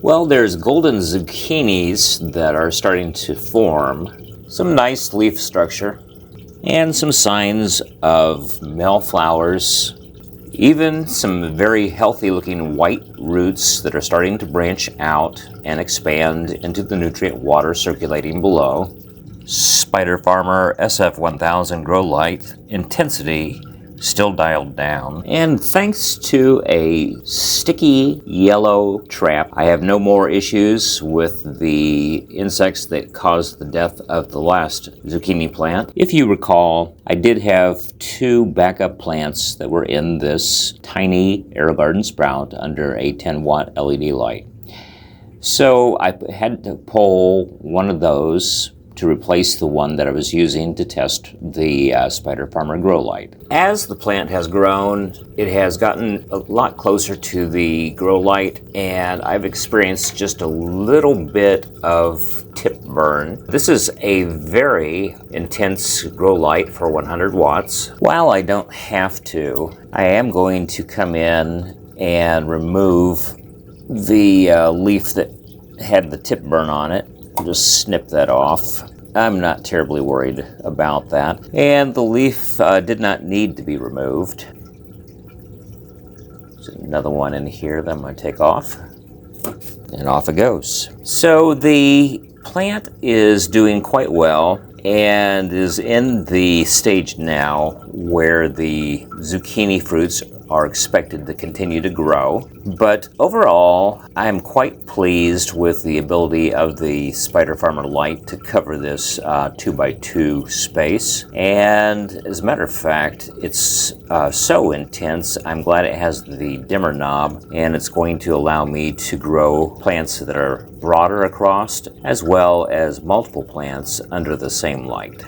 Well, there's golden zucchinis that are starting to form, some nice leaf structure, and some signs of male flowers, even some very healthy looking white roots that are starting to branch out and expand into the nutrient water circulating below. Spider Farmer SF1000 grow light intensity still dialed down, and thanks to a sticky yellow trap, I have no more issues with the insects that caused the death of the last zucchini plant. If you recall, I did have 2 backup plants that were in this tiny AeroGarden Sprout under a 10-watt LED light. So I had to pull one of those to replace the one that I was using to test the Spider Farmer grow light. As the plant has grown, it has gotten a lot closer to the grow light, and I've experienced just a little bit of tip burn. This is a very intense grow light for 100 watts. While I don't have to, I am going to come in and remove the leaf that had the tip burn on it. Just snip that off. I'm not terribly worried about that. And the leaf did not need to be removed. There's another one in here that I'm going to take off. And off it goes. So the plant is doing quite well and is in the stage now where the zucchini fruits are expected to continue to grow. But overall, I'm quite pleased with the ability of the Spider Farmer light to cover this 2x2 space. And as a matter of fact, it's so intense, I'm glad it has the dimmer knob, and it's going to allow me to grow plants that are broader across, as well as multiple plants under the same light.